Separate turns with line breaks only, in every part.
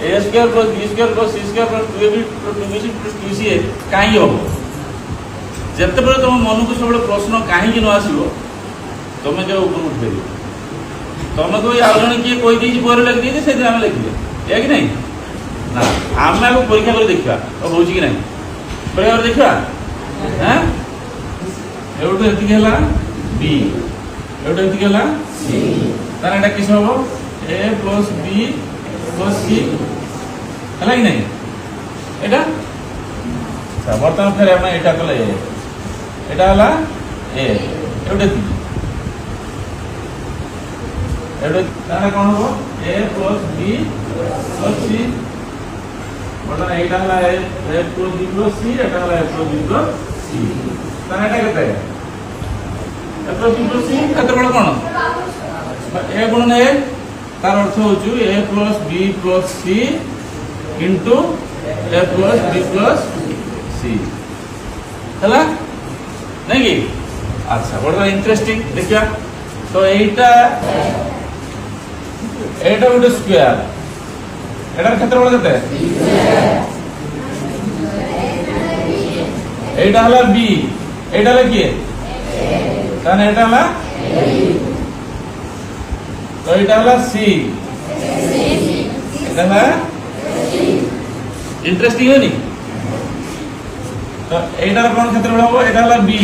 ए square plus b square plus c square plus 2ab plus 2bc plus 2ca काई हो जते बेले तुम मन को सब प्रश्न कहीं न आसो तुम जो ऊपर उठे तुम कोई आउ जन किए कही दी बोर लगे दी से आम लिखिले या कि नहीं ना आम आगे परीक्षा कर देखा हो कि नहीं परीक्षा कर देखा हाँ एवढं एतिक है बी एवढं एतिक है सी तार एटा किस हम ए प्लस बी प्लस सी है कि नहीं एटा अच्छा बर्तमान फिर आम एटा कले एटा हला ए एवढं एतिक एवढं तार कौन हो ए प्लस बी प्लस सी बर्तमान एटा हला ए प्लस बी प्लस सी एटा हला ए प्लस बी प्लस सी तार एटा केते ए प्लस बी प्लस सी केते बड़ कोन ए गुणन ए तार अर्थ होचु ए प्लस बी प्लस सी इनटू ए प्लस बी प्लस सी हला नहीं कि अच्छा बड़ा इंटरेस्टिंग देखिया तो एटा एटा गोटे स्क्वायर एटार क्षेत्रफल केते एटा हला बी एटा हला किए ताने एटा हला तो एटा हला सी एटा हला इंटरेस्टिंग है नी तो एटार कोन क्षेत्रफल हो एटा हला बी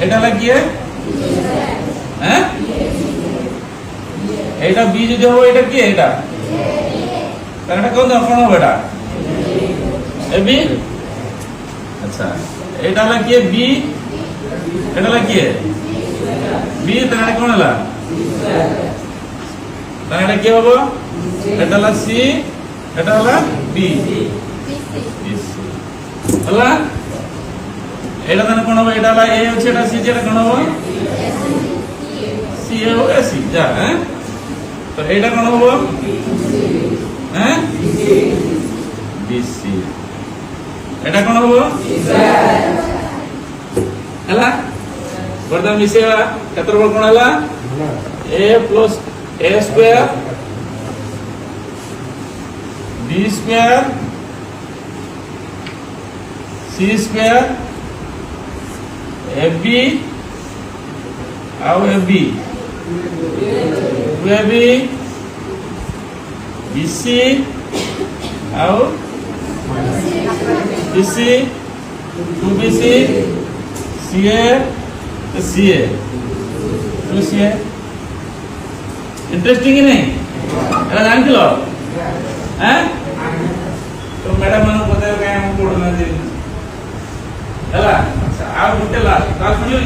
एटा हला किए हैं एटा बी যদি हो एटा किए एटा तार एटा कोन कोन हो एटा ए बी अच्छा एटा हला किए बी एटा हला किए बी तार एटा कोन हला तार एटा के होबो एटा हला सी एटा हला बी हला एटा ताने कोन होबो एटा हला ए होचे एटा सी एटा कोन होबो सी हो ए सी जा हैं तो एटा कोन होबो हैं बी सी एटा कोन होबो हला बर्तमान मिसेवा क्षेत्रफल कोन हला a plus a square b square c square ab आउ ab 2ab bc आउ bc 2bc ca ca 2ca interesting ही नहीं एला जान किलो हैं तो मैडम मन बतायो काय हम पढना दे एला अच्छा आ गुटेला ता सुनियो